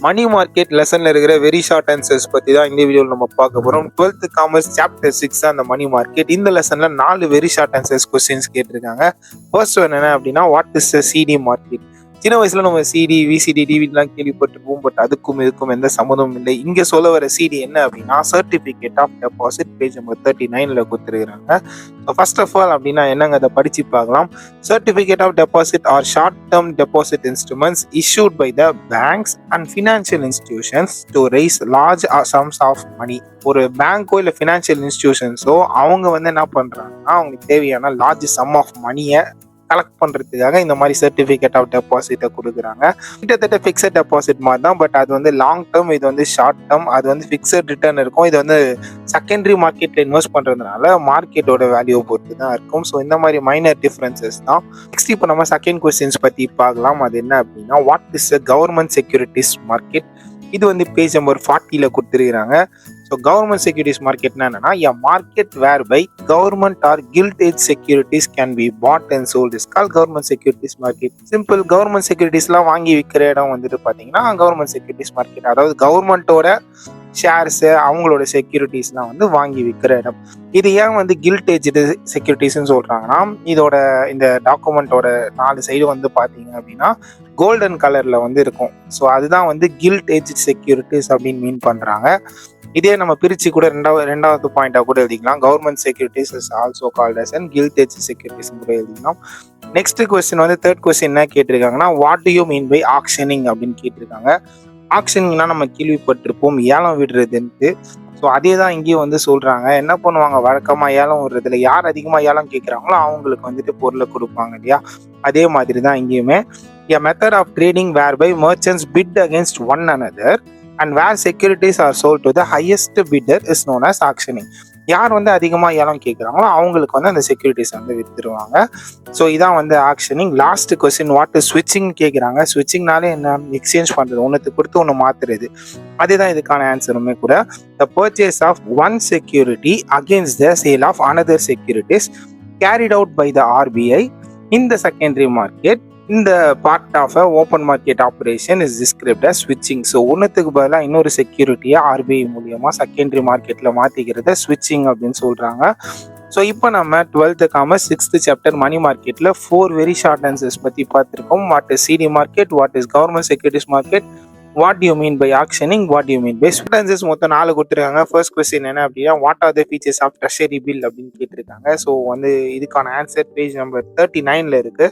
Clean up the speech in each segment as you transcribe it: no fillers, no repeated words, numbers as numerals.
Money market லெசன்ல இருக்கிற very short answers பத்தி தான் இந்த வீடியோவில் நம்ம பார்க்க போறோம். 12th காமர்ஸ் சாப்டர் 6 தான் அந்த மணி மார்க்கெட். இந்த லெசன்ல 4 வெரி ஷார்ட் ஆன்சர்ஸ் கொஸ்டின்ஸ் கேட்டிருக்காங்க. ஃபர்ஸ்ட் ஒன் என்ன அப்படின்னா, வாட் இஸ் சிடி மார்க்கெட்? சின்ன வயசுல நம்ம சிடி, விசிடி, டிவிடிலாம் கேள்விப்பட்டிருப்போம். பட் அதுக்கும் இதுக்கும் எந்த சம்மந்தமும் இல்லை. இங்க சொல்ல வர சிடி என்ன அப்படின்னா, certificate of deposit. Page number 39ல கொடுத்துருக்காங்க. ஃபர்ஸ்ட் ஆஃப் ஆல் அப்படின்னா என்னங்க, அதை படிச்சு பார்க்கலாம். Certificate of deposit are short-term deposit instruments issued by the banks and financial institutions to raise large sums of money. ஒரு பேங்கோ இல்லை ஃபினான்ஷியல் இன்ஸ்டிடியூஷன்ஸோ அவங்க வந்து என்ன பண்ணுறாங்கன்னா, அவங்களுக்கு தேவையான லார்ஜ் சம் ஆஃப் மணியை கலெக்ட் பண்ணுறதுக்காக இந்த மாதிரி சர்டிஃபிகேட் ஆஃப் டெபாசிட்டை கொடுக்குறாங்க. கிட்டத்தட்ட ஃபிக்ஸட் டெபாசிட் மாதிரி தான், பட் அது வந்து லாங் டேர்ம், இது வந்து ஷார்ட் டேர்ம். அது வந்து ஃபிக்ஸட் ரிட்டர்ன் இருக்கும். இது வந்து செகண்டரி மார்க்கெட்டில் இன்வெஸ்ட் பண்ணுறதுனால மார்க்கெட்டோட வேல்யூ பொறுத்து தான் இருக்கும். ஸோ இந்த மாதிரி மைனர் டிஃப்ரென்சஸ் தான். நெக்ஸ்ட் இப்போ நம்ம செகண்ட் கொஸ்டின்ஸ் பற்றி பார்க்கலாம். அது என்ன அப்படின்னா, what is a government securities market? இது வந்து பேஜ் நம்பர் 40ல கொடுத்துருக்காங்க. ஸோ கவர்மெண்ட் செக்யூரிட்டிஸ் மார்க்கெட்னா என்னன்னா, a market whereby government or gilt-edged securities can be bought and sold is called government securities market. Simple, government செக்யூரிட்டிஸ்லாம் வாங்கி விற்கிற இடம் வந்துட்டு பார்த்தீங்கன்னா கவர்மெண்ட் செக்யூரிட்டிஸ் மார்க்கெட். அதாவது கவர்மெண்ட்டோட ஷேர்ஸு, அவங்களோட செக்யூரிட்டிஸ்லாம் வந்து வாங்கி விற்கிற இடம். இது ஏன் வந்து gilt-edged செக்யூரிட்டிஸ்ன்னு சொல்கிறாங்கன்னா, இதோட இந்த டாக்குமெண்ட்டோட 4 சைடு வந்து பார்த்தீங்க அப்படின்னா கோல்டன் கலரில் வந்து இருக்கும். ஸோ அதுதான் வந்து gilt-edged செக்யூரிட்டிஸ் அப்படின்னு மீன் பண்ணுறாங்க. இதே நம்ம பிரிச்சு கூட ரெண்டாவது பாயிண்டா கூட எழுதிக்கலாம். Government securities is also called as and gilt-edged securities கூட எழுதிக்கலாம். நெக்ஸ்ட் கொஸ்டின் வந்து தேர்ட் கொஸ்டின் என்ன கேட்டிருக்காங்கன்னா, what do you mean by auctioning அப்படின்னு கேட்டிருக்காங்க. ஆக்ஷனிங்னா நம்ம கேள்விப்பட்டிருப்போம், ஏலம் விடுறதுன்ட்டு. ஸோ அதே தான் இங்கேயும் வந்து சொல்றாங்க. என்ன பண்ணுவாங்க, வழக்கமாக ஏலம் விடுறதுல யார் அதிகமாக ஏலம் கேட்குறாங்களோ அவங்களுக்கு வந்துட்டு பொருளை கொடுப்பாங்க இல்லையா? அதே மாதிரி தான் இங்கேயுமே. A method of trading whereby merchants bid against one another and where securities are sold to the highest bidder is known as auctioning. யார் வந்து அதிகமாக ஏலம் கேட்குறாங்களோ அவங்களுக்கு வந்து அந்த செக்யூரிட்டிஸ் வந்து விற்றுருவாங்க. ஸோ இதான் வந்து auctioning. Last question, what is ஸ்விட்சிங் கேட்குறாங்க. ஸ்விட்சிங்னாலே என்ன, எக்ஸ்சேஞ்ச் பண்ணுறது, ஒன்றுத்துக்கு கொடுத்து ஒன்று மாற்றுறது. அதுதான் இதுக்கான ஆன்சருமே கூட. The purchase of one security against the sale of another securities carried out by the RBI in the secondary market. இந்த part of open market operation is described as ஸ்விட்சிங். ஸோ ஒன்றுத்துக்கு பதிலாக இன்னொரு செக்யூரிட்டியை ஆர்பிஐ மூலியமாக செகண்டரி மார்க்கெட்டில் மாற்றிக்கிறத ஸ்விட்சிங் அப்படின்னு சொல்கிறாங்க. ஸோ இப்போ நம்ம 12th காமர்ஸ் 6th சாப்டர் மணி மார்க்கெட்டில் 4 வெரி ஷார்ட் ஆன்சர்ஸ் பற்றி பார்த்துருக்கோம். What is CD market, what is government securities market, what you mean by auctioning, what you mean by short answers. மொத்தம் 4 கொடுத்துருக்காங்க. ஃபர்ஸ்ட் கொஸ்டின் என்ன அப்படின்னா, what are the features of treasury bill அப்படின்னு கேட்டிருக்காங்க. So வந்து இதுக்கான ஆன்சர் பேஜ் நம்பர் 39ல இருக்கு.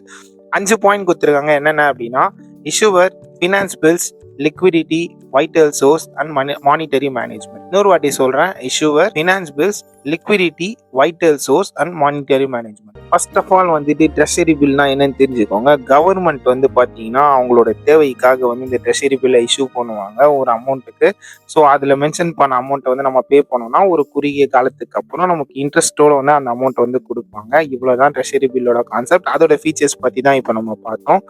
5 point கொடுத்துருக்காங்க. என்னென்ன அப்படின்னா, issuer, finance bills, liquidity, vital source and monetary management. இன்னொரு வாட்டி சொல்றேன், issuer, finance bills, liquidity, vital source and monetary management. First of all வந்துட்டு ட்ரெஷரி பில்னா என்னன்னு தெரிஞ்சுக்கோங்க. கவர்மெண்ட் வந்து பார்த்தீங்கன்னா அவங்களோட தேவைக்காக வந்து இந்த ட்ரெஷரி பில்லை இஷ்யூ பண்ணுவாங்க ஒரு அமௌண்ட்டுக்கு. ஸோ அதில் மென்ஷன் பண்ண அமௌண்ட்டை வந்து நம்ம பே பண்ணோம்னா ஒரு குறுகிய காலத்துக்கு அப்புறம் நமக்கு இன்ட்ரெஸ்ட்டோட வந்து அந்த அமௌண்ட் வந்து கொடுப்பாங்க. இவ்வளோதான் ட்ரெஷரி பில்லோட கான்செப்ட். அதோட ஃபீச்சர்ஸ் பற்றி தான் இப்போ நம்ம பார்த்தோம்.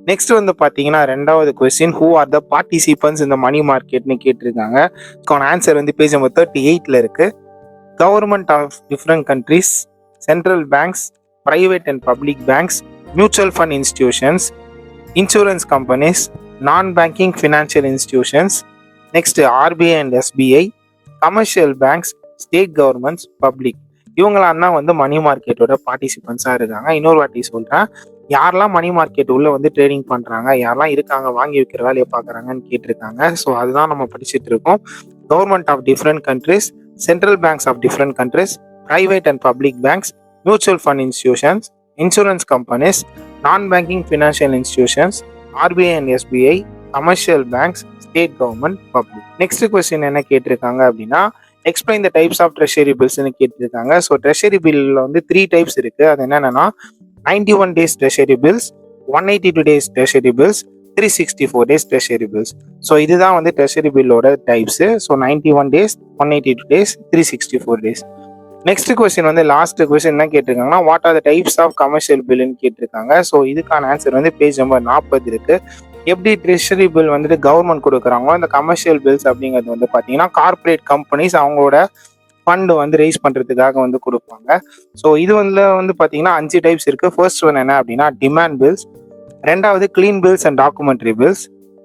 நெக்ஸ்ட் வந்து பார்த்தீங்கன்னா ரெண்டாவது கொஸ்டின், ஹூ ஆர் த பார்ட்டிசிபன்ட்ஸ் இந்த மணி மார்க்கெட்னு கேட்டிருக்காங்க. இதுக்கான ஆன்சர் வந்து பேஜ் நம்பர் 38ல இருக்கு. Government of different countries, central banks, private and public banks, mutual fund institutions, insurance companies, non-banking financial institutions, next RBI and SBI, commercial banks, state governments, public. இவங்களாம் தான் வந்து மணி மார்க்கெட்டோட பார்ட்டிசிபென்ட்ஸாக இருக்காங்க. இன்னொரு வாட்டி சொல்கிறேன், யாரெல்லாம் மணி மார்க்கெட் உள்ள வந்து ட்ரேடிங் பண்ணுறாங்க, யாரெல்லாம் இருக்காங்க, வாங்கி வைக்கிற வேலையை பார்க்குறாங்கன்னு கேட்டிருக்காங்க. ஸோ அதுதான் நம்ம படிச்சுட்டு இருக்கோம். Government of different countries, central banks of different countries, private and public banks, mutual fund institutions, insurance companies, non-banking financial institutions, RBI and SBI, commercial banks, state government, public. Next question என்ன கேட்டிருக்காங்க அப்படின்னா, explain the types of treasury bills ன்னு கேட்டிருக்காங்க. So treasury bill வந்து 3 types இருக்கு. அது என்னன்னா 91 days treasury bills, 182 days treasury bills, 364 days treasury bills. So இதுதான் வந்து treasury billோட types. So 91 days, 182 days, 364 days. Next question வந்து லாஸ்ட் கொஸ்டின் என்ன கேட்டிருக்காங்கன்னா, what are the types of commercial பில்னு கேட்டிருக்காங்க. ஸோ இதுக்கான ஆன்சர் வந்து பேஜ் நம்பர் 40 இருக்கு. எப்படி ட்ரெஷரி பில் வந்துட்டு கவர்மெண்ட் கொடுக்குறாங்களோ, இந்த கமர்ஷியல் பில்ஸ் அப்படிங்கிறது வந்து பார்த்தீங்கன்னா கார்பரேட் கம்பெனிஸ் அவங்களோட ஃபண்டு வந்து ரைஸ் பண்ணுறதுக்காக வந்து கொடுப்பாங்க. ஸோ இது வந்து பார்த்தீங்கன்னா 5 டைப்ஸ் இருக்கு. ஃபர்ஸ்ட் ஒன் என்ன அப்படின்னா டிமாண்ட் பில்ஸ், ரெண்டாவது clean bills and documentary bills,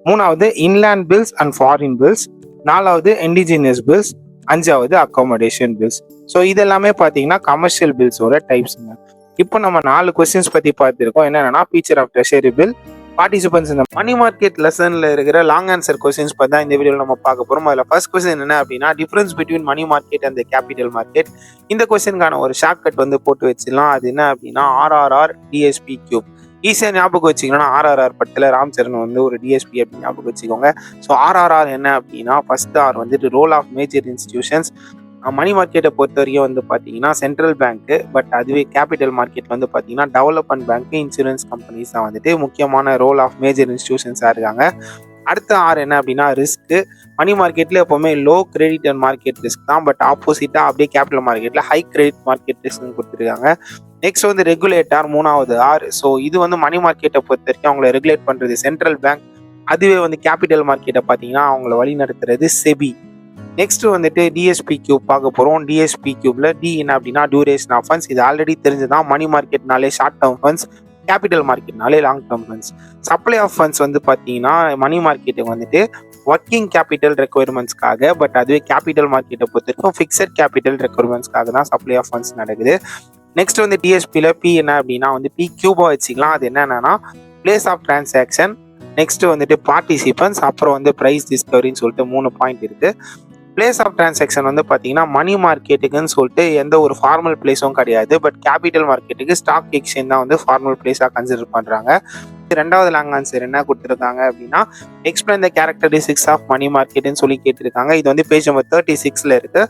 மூணாவது inland bills and foreign bills, நாலாவது இண்டிஜினியஸ் பில்ஸ், அஞ்சாவது அக்காமடேஷன் பில்ஸ். ஸோ இதெல்லாமே பார்த்தீங்கன்னா கமர்ஷியல் பில்ஸோட டைப்ஸுங்க. இப்போ நம்ம 4 கொஸ்டின்ஸ் பற்றி பார்த்துருக்கோம். என்னென்னா feature of treasury bill, participants இந்த மணி மார்க்கெட் லெசனில் இருக்கிற லாங் ஆன்சர் கொஸ்டின்ஸ் பற்றி தான் இந்த வீடியோவில் நம்ம பார்க்க போகிறோம். அதில் ஃபர்ஸ்ட் கொஸ்டின் என்ன அப்படின்னா difference between money market and capital market. இந்த கொஸ்டினுக்கான ஒரு ஷார்ட்கட் வந்து போட்டு வச்சிடலாம். அது என்ன அப்படின்னா RRR DSP கியூப். ஈஸியாக ஞாபகம் வச்சுக்கணும்னா RRR படத்தில் ராம் சரண் வந்து ஒரு DSP அப்படின்னு ஞாபகம் வச்சுக்கோங்க. ஸோ RRR என்ன அப்படின்னா ஃபர்ஸ்ட் ஆர் வந்துட்டு ரோல் ஆஃப் மேஜர் இன்ஸ்டிடியூஷன்ஸ். மணி மார்க்கெட்டை பொறுத்த வரைக்கும் வந்து பார்த்தீங்கன்னா சென்ட்ரல் பேங்க்கு, பட் அதுவே கேபிட்டல் மார்க்கெட் வந்து பார்த்தீங்கன்னா டெவலப்மெண்ட் பேங்க்கு, இன்சூரன்ஸ் கம்பெனிஸ் தான் வந்துட்டு முக்கியமான ரோல் ஆஃப் மேஜர் இன்ஸ்டிடியூஷன்ஸாக இருக்காங்க. அடுத்த ஆர் என்ன அப்படின்னா ரிஸ்க்கு. மணி மார்க்கெட்டில் எப்போவுமே low credit and market risk தான், பட் ஆப்போசிட்டாக அப்படியே கேபிட்டல் மார்க்கெட்டில் ஹை கிரெடிட் மார்க்கெட் ரிஸ்க்னு கொடுத்துருக்காங்க. நெக்ஸ்ட் வந்து ரெகுலேட்டர், மூணாவது ஆர். ஸோ இது வந்து மணி மார்க்கெட்டை பொறுத்த வரைக்கும் அவங்கள ரெகுலேட் பண்ணுறது சென்ட்ரல் பேங்க். அதுவே வந்து கேபிட்டல் மார்க்கெட்டை பார்த்தீங்கன்னா அவங்கள வழி நடத்துறது செபி. நெக்ஸ்ட் வந்துட்டு டிஎஸ்பி கியூப் பார்க்க போகிறோம். டிஎஸ்பி கியூப்ல டி என்ன அப்படின்னா டியூரேஷன் ஆஃப் ஃபண்ட்ஸ். இது ஆல்ரெடி தெரிஞ்சுதான். மணி மார்க்கெட்னாலே ஷார்ட் டேர்ம் ஃபண்ட்ஸ், கேபிட்டல் மார்க்கெட்னாலே long term funds. Supply of funds வந்து பார்த்தீங்கன்னா மணி மார்க்கெட்டுக்கு வந்துட்டு ஒர்க்கிங் கேபிட்டல் ரெக்குயர்மெண்ட்ஸ்க்காக, பட் அதுவே கேபிட்டல் மார்க்கெட்டை பொறுத்த வரைக்கும் ஃபிக்ஸட் கேபிட்டல் ரெக்குயர்மெண்ட்ஸ்க்காக தான் சப்ளை ஆஃப் ஃபண்ட்ஸ் நடக்குது. நெக்ஸ்ட் வந்து டிஎஸ்பியில் பி என்ன அப்படின்னா வந்து பி கியூபாக வச்சுக்கலாம். அது என்னன்னா பிளேஸ் ஆஃப் டிரான்சாக்ஷன், நெக்ஸ்ட் வந்துட்டு பார்ட்டிசிபென்ட்ஸ், அப்புறம் வந்து ப்ரைஸ் டிஸ்கவரின்னு சொல்லிட்டு 3 பாயிண்ட் இருக்கு. பிளேஸ் ஆஃப் டிரான்சாக்ஷன் வந்து பார்த்தீங்கன்னா மணி மார்க்கெட்டுக்குன்னு சொல்லிட்டு எந்த ஒரு ஃபார்மல் பிளேஸும் கிடையாது, பட் கேபிட்டல் மார்க்கெட்டுக்கு ஸ்டாக் எக்ஸ்சேஞ்ச் தான் வந்து ஃபார்மல் பிளேஸாக கன்சிடர் பண்ணுறாங்க. ரெண்டாவது லாங் ஆன்சர் என்ன கொடுத்துருக்காங்க அப்படின்னா explain the characteristics of money மார்க்கெட்னு சொல்லி கேட்டிருக்காங்க. இது வந்து பேஜ் நம்பர் 36ல இருக்கு.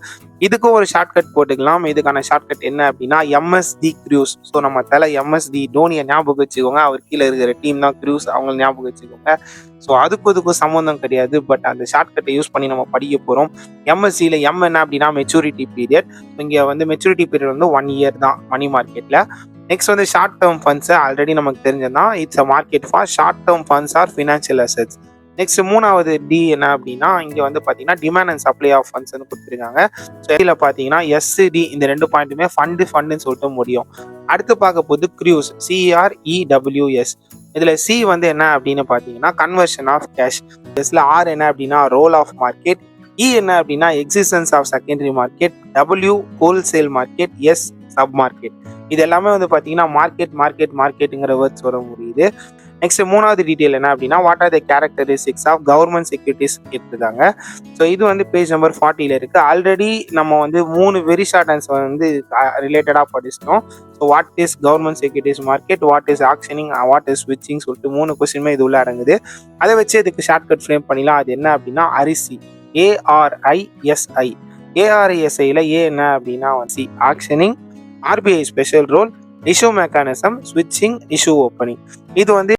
இதுக்கும் ஒரு ஷார்ட்கட் போட்டுக்கலாம். இதுக்கான ஷார்ட்கட் என்ன அப்படின்னா MSD க்ரூஸ். ஸோ நம்ம தலை MSD தோனியை ஞாபகம் வச்சுக்கோங்க. அவர் கீழே இருக்கிற டீம் தான் க்ரூஸ், அவங்கள ஞாபகம் வச்சுக்கோங்க. ஸோ அதுக்கும் சம்மந்தம் கிடையாது, பட் அந்த ஷார்ட்கட்டை யூஸ் பண்ணி நம்ம படிக்க போகிறோம். MSCல M என்ன அப்படின்னா மெச்சூரிட்டி பீரியட். இங்கே வந்து மெச்சூரிட்டி பீரியட் வந்து 1 இயர் தான் மணி மார்க்கெட்டில். நெக்ஸ்ட் வந்து ஷார்ட் டேர்ம் ஃபண்ட்ஸ் ஆல்ரெடி நமக்கு தெரிஞ்சதான். It's a market for short term funds or financial assets. Next மூணாவது டி என்ன அப்படின்னா இங்கே வந்து பார்த்தீங்கன்னா டிமாண்ட் அண்ட் சப்ளை ஆஃப் ஃபண்ட்ஸ்னு கொடுத்துருக்காங்க. ஸோ இதில் பார்த்தீங்கன்னா எஸ்டி இந்த 2 பாயிண்ட்டுமே ஃபண்டுன்னு சொல்லிட்டு முடியும். அடுத்து பார்க்க போது க்ரூஸ், CREWS. இதில் சி வந்து என்ன அப்படின்னு பார்த்தீங்கன்னா கன்வர்ஷன் ஆஃப் கேஷ். எஸ்ல ஆர் என்ன அப்படின்னா ரோல் ஆஃப் மார்க்கெட், இ என்ன அப்படின்னா existence of secondary market, W wholesale market, S sub market. இது எல்லாமே வந்து பார்த்தீங்கன்னா மார்க்கெட்டுங்கிற வேர்ட்ஸ் வர முடியுது. நெக்ஸ்ட் மூணாவது டீட்டெயில் என்ன அப்படின்னா what are the characteristics of government securities கேட்டிருக்காங்க. ஸோ இது வந்து பேஜ் நம்பர் 40ல இருக்கு. ஆல்ரெடி நம்ம வந்து 3 வெரி ஷார்ட் ஆன்சர் வந்து ரிலேட்டடாக படிச்சிட்டோம். So what is government securities market, what is auctioning, what is ஸ்விட்சிங் சொல்லிட்டு 3 கொஸ்டினுமே இது உள்ள அடங்குது. அதை வச்சு இதுக்கு ஷார்ட்கட் ஃப்ரேம் பண்ணிடலாம். அது என்ன அப்படின்னா அரிசி, ARISI. ARISIல ஏ என்ன அப்படின்னா C auctioning, RBI special role, issue mechanism, ஸ்விட்சிங், இஷ்யூ ஓப்பனிங். இது வந்து